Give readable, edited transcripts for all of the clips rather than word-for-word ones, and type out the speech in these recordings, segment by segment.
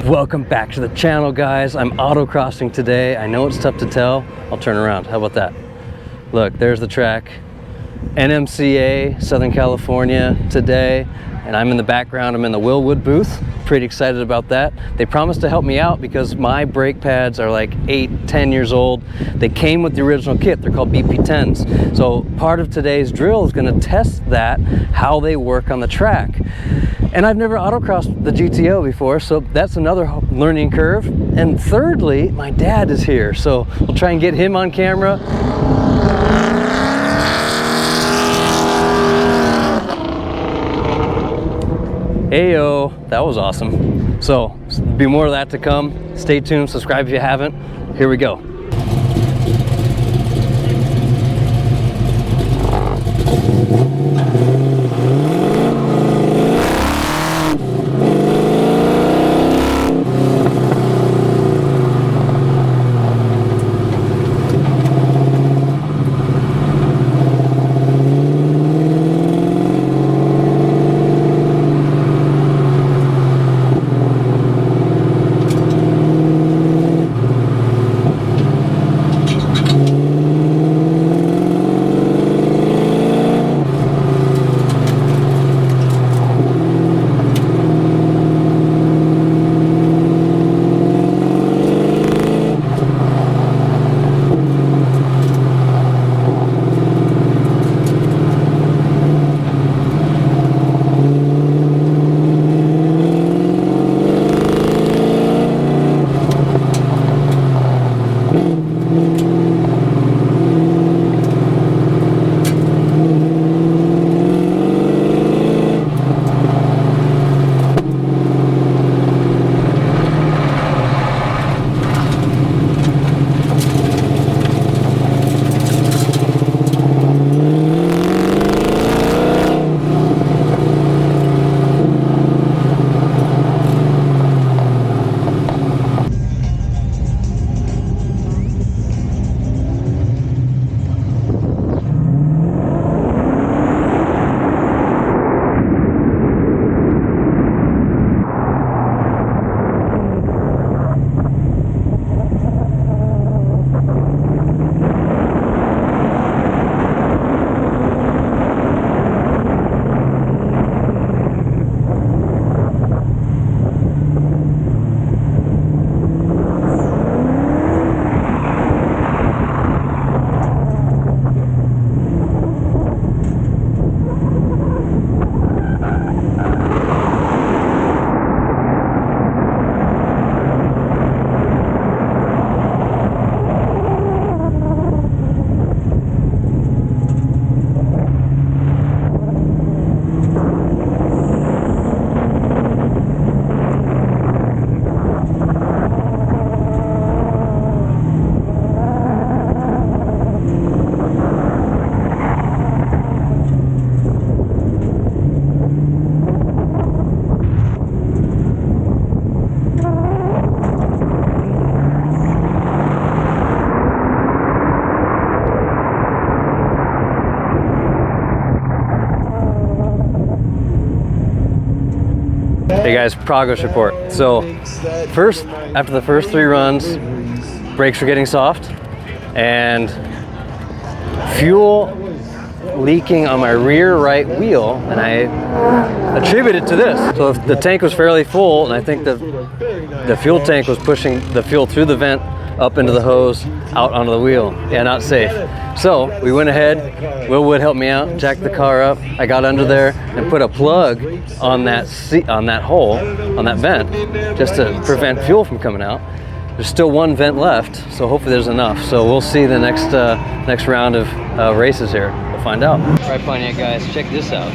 Welcome back to the channel, guys. I'm autocrossing today. I know it's tough to tell. I'll turn around. How about that? Look, there's the track. NMCA, Southern California today. And I'm in the background. I'm in the Wilwood booth. Pretty excited about that. They promised to help me out because my brake pads are like 8-10 years old. They came with the original kit. They're called BP10s. So part of today's drill is going to test that, how they work on the track. And I've never autocrossed the GTO before, so that's another learning curve. And thirdly, my dad is here, so we'll try and get him on camera. Heyo, that was awesome. So, be more of that to come. Stay tuned, subscribe if you haven't. Here we go. Hey guys, progress report. So after the first 3 runs, brakes were getting soft and fuel leaking on my rear right wheel, and I attribute it to this. So if the tank was fairly full, and I think the fuel tank was pushing the fuel through the vent up into the hose, out onto the wheel. Yeah, not safe. So we went ahead, Wilwood helped me out, jacked the car up. I got under there and put a plug on that hole, on that vent, just to prevent fuel from coming out. There's still 1 vent left, so hopefully there's enough. So we'll see the next round of races here. We'll find out. All right, Pontiac guys, check this out.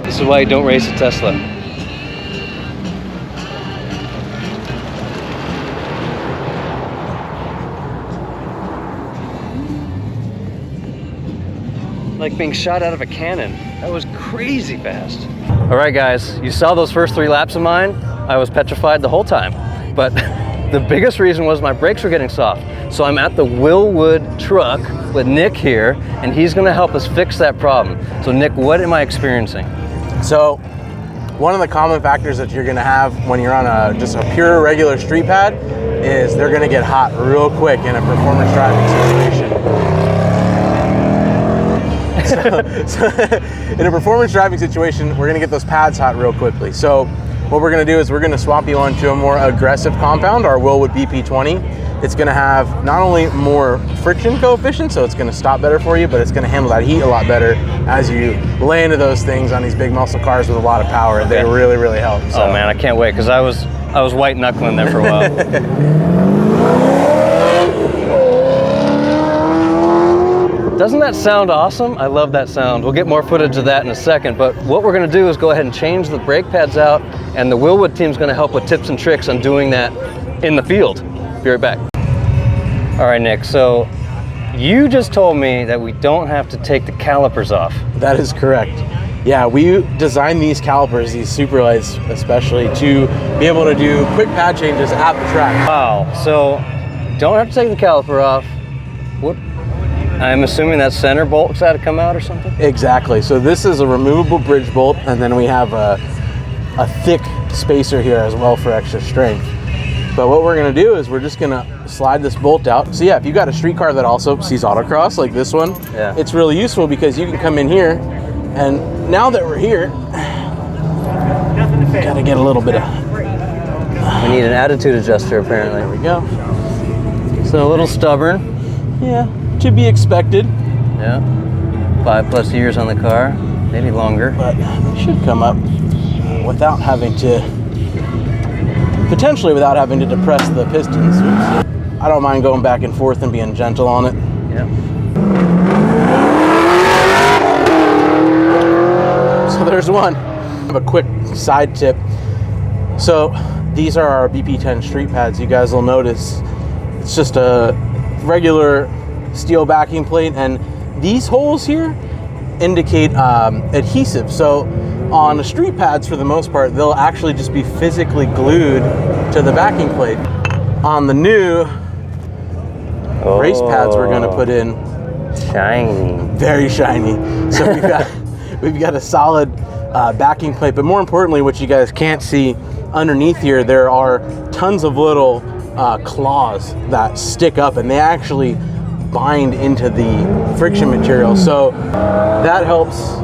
This is why you don't race a Tesla. like being shot out of a cannon. That was crazy fast. All right, guys, you saw those first 3 laps of mine. I was petrified the whole time, but the biggest reason was my brakes were getting soft. So I'm at the Wilwood truck with Nick here, and he's gonna help us fix that problem. So Nick, what am I experiencing? So one of the common factors that you're gonna have when you're on just a pure regular street pad is they're gonna get hot real quick in a performance driving situation. So in a performance driving situation, we're gonna get those pads hot real quickly. So what we're gonna do is we're gonna swap you onto a more aggressive compound, our Wilwood BP20. It's gonna have not only more friction coefficient, so it's gonna stop better for you, but it's gonna handle that heat a lot better as you lay into those things on these big muscle cars with a lot of power. Okay. They really, really help. So. Oh man, I can't wait, because I was white knuckling there for a while. Doesn't that sound awesome? I love that sound. We'll get more footage of that in a second, but what we're gonna do is go ahead and change the brake pads out, and the Wilwood team's gonna help with tips and tricks on doing that in the field. Be right back. All right, Nick, so you just told me that we don't have to take the calipers off. That is correct. Yeah, we designed these calipers, these super lights especially, to be able to do quick pad changes at the track. Wow, so don't have to take the caliper off. What? I'm assuming that center bolt's got to come out or something? Exactly. So this is a removable bridge bolt, and then we have a thick spacer here as well for extra strength. But what we're gonna do is we're just gonna slide this bolt out. So yeah, if you've got a street car that also sees autocross like this one, yeah, it's really useful because you can come in here, and now that we're here, gotta get a little bit of... We need an attitude adjuster apparently. There we go. So a little stubborn. Yeah, to be expected. Yeah, 5+ years on the car, maybe longer. But it should come up without having to, potentially without having to depress the pistons. Oops. I don't mind going back and forth and being gentle on it. Yeah. So there's one. I have a quick side tip. So these are our BP10 street pads. You guys will notice it's just a regular steel backing plate, and these holes here indicate adhesive. So on the street pads, for the most part, they'll actually just be physically glued to the backing plate. On the new race pads we're gonna put in, shiny, very shiny. So we've got a solid backing plate, but more importantly, what you guys can't see underneath here, there are tons of little claws that stick up, and they actually bind into the friction material. So that helps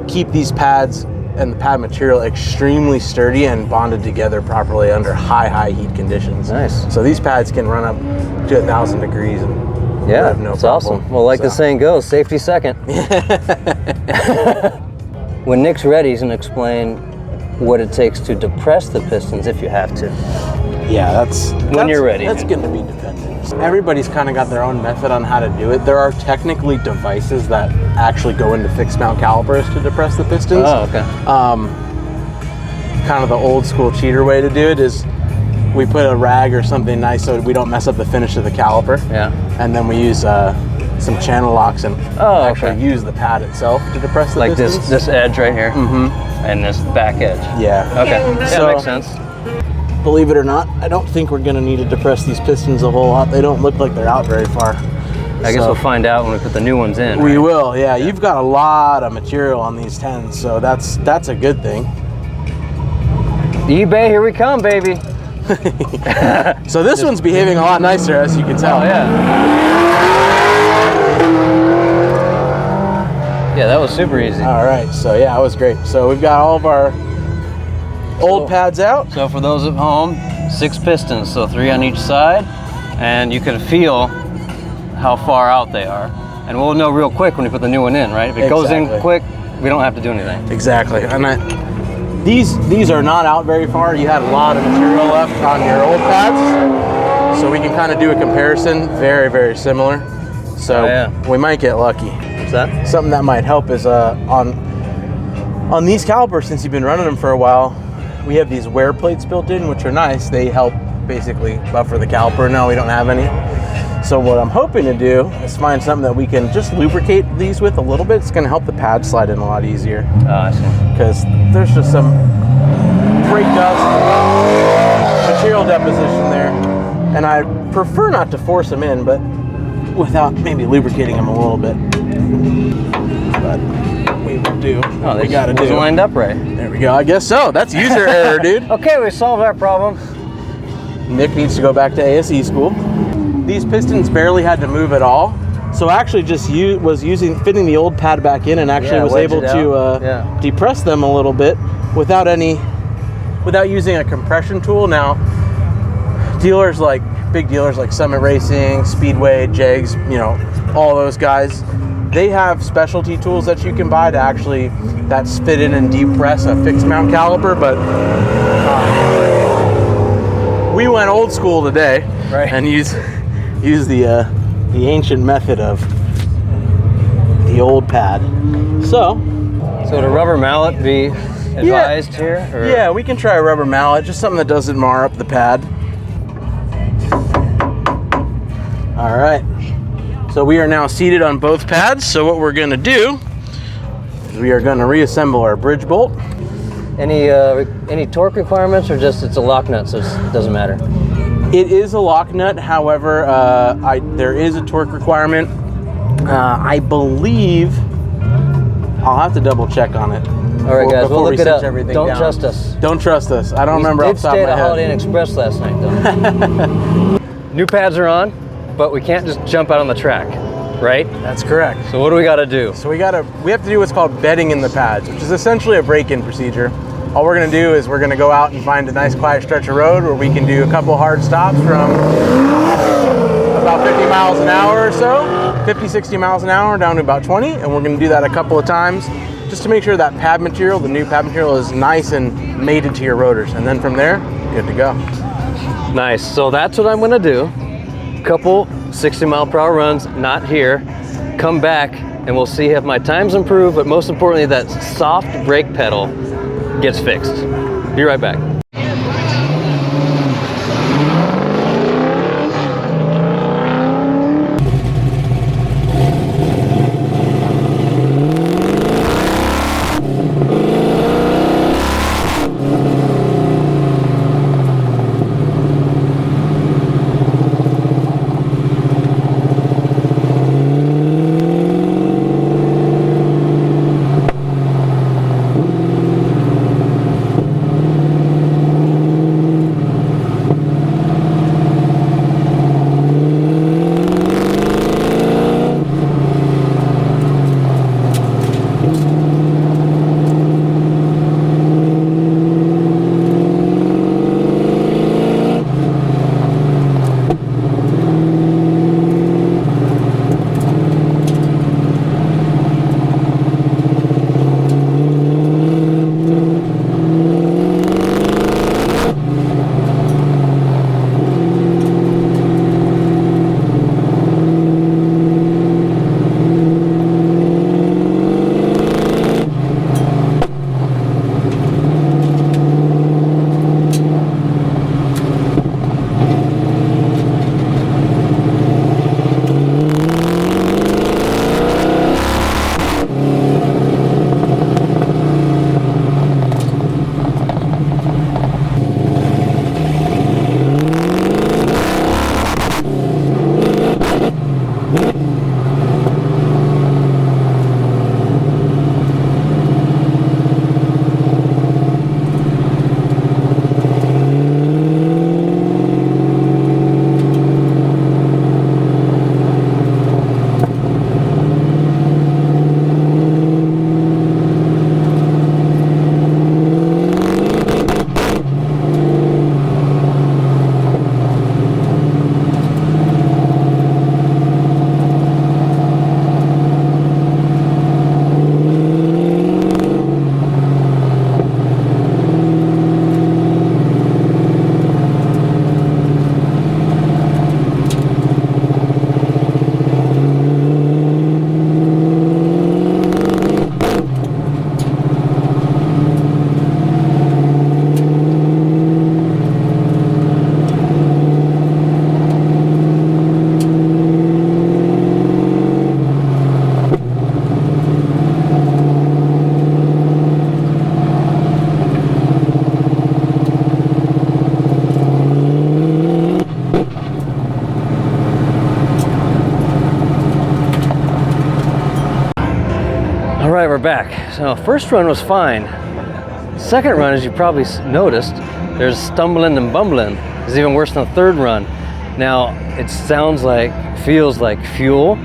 keep these pads and the pad material extremely sturdy and bonded together properly under high heat conditions. Nice. So these pads can run up to 1,000 degrees and yeah, have no it's problem. awesome. Well, like the saying goes, safety second. When Nick's ready, he's gonna explain what it takes to depress the pistons if you have to. Yeah, that's you're ready. That's going to be dependent. Everybody's kind of got their own method on how to do it. There are technically devices that actually go into fixed mount calipers to depress the pistons. Oh, okay. Kind of the old school cheater way to do it is we put a rag or something nice so we don't mess up the finish of the caliper. Yeah. And then we use some channel locks and actually use the pad itself to depress the pistons. Like this edge right here? Mm-hmm. And this back edge? Yeah. Okay, yeah, so, that makes sense. Believe it or not, I don't think we're going to need to depress these pistons a whole lot. They don't look like they're out very far. I guess we'll find out when we put the new ones in. We will, yeah. You've got a lot of material on these 10s, so that's a good thing. eBay, here we come, baby. So this one's behaving a lot nicer, as you can tell. Oh, yeah. Yeah, that was super easy. All right, so yeah, it was great. So we've got all of our old pads out. So for those at home, 6 pistons, so 3 on each side, and you can feel how far out they are. And we'll know real quick when we put the new one in, right? If it goes in quick, we don't have to do anything. Exactly. And these are not out very far. You had a lot of material left on your old pads, so we can kind of do a comparison. Very, very similar. So we might get lucky. What's that? Something that might help is on these calipers, since you've been running them for a while, we have these wear plates built in, which are nice. They help basically buffer the caliper. No, we don't have any. So what I'm hoping to do is find something that we can just lubricate these with a little bit. It's going to help the pad slide in a lot easier. I see. Because there's just some brake dust, material deposition there. And I prefer not to force them in, but without maybe lubricating them a little bit. But we will do what we got to do. Lined up right. There we go. I guess so. That's user error, dude. Okay, we solved our problem. Nick needs to go back to ASE school. These pistons barely had to move at all, so I actually just fitting the old pad back in, and actually was able to depress them a little bit without using a compression tool. Now, big dealers like Summit Racing, Speedway, Jegs, you know, all those guys, they have specialty tools that you can buy that fit in and depress a fixed mount caliper, but we went old school today, right, and use the ancient method of the old pad. So would a rubber mallet be advised here? Or? Yeah, we can try a rubber mallet, just something that doesn't mar up the pad. All right. So we are now seated on both pads. So what we're going to do is we are going to reassemble our bridge bolt. Any torque requirements, or just it's a lock nut, so it doesn't matter? It is a lock nut. However, there is a torque requirement. I believe I'll have to double check on it. All right, guys, we'll look it up. Don't trust us. Don't trust us. I don't remember off the top of my head. We did stay at Holiday Inn Express last night, though. New pads are on, but we can't just jump out on the track, right? That's correct. So what do we got to do? So we have to do what's called bedding in the pads, which is essentially a break-in procedure. All we're going to do is we're going to go out and find a nice quiet stretch of road where we can do a couple hard stops from about 50 miles an hour or so, 50, 60 miles an hour down to about 20, and we're going to do that a couple of times just to make sure that pad material, the new pad material, is nice and mated to your rotors, and then from there, good to go. Nice. So that's what I'm going to do. Couple 60-mile-per-hour runs, not here. Come back, and we'll see if my times improve, but most importantly, that soft brake pedal gets fixed. Be right back. So first run was fine. Second run, as you probably noticed, there's stumbling and bumbling. It's even worse than the third run. Now, it feels like fuel,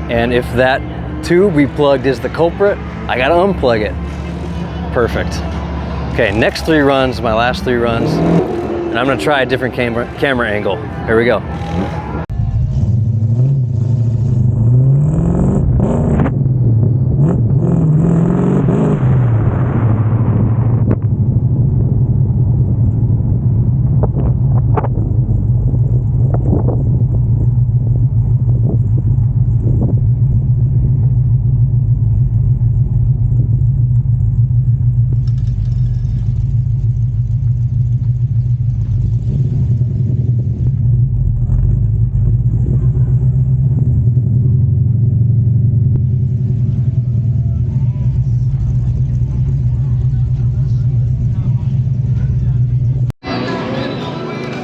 and if that tube we plugged is the culprit, I gotta unplug it. Perfect. Okay, next 3 runs, my last 3 runs, and I'm gonna try a different camera angle. Here we go.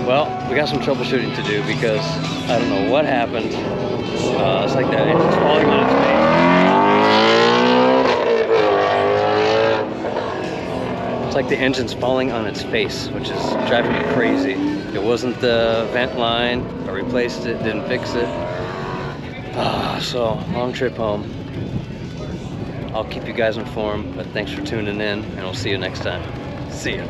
Well, we got some troubleshooting to do because I don't know what happened. It's like that engine's falling on its face. It's like the engine's falling on its face, which is driving me crazy. It wasn't the vent line. I replaced it, didn't fix it. So, long trip home. I'll keep you guys informed, but thanks for tuning in, and we'll see you next time. See ya.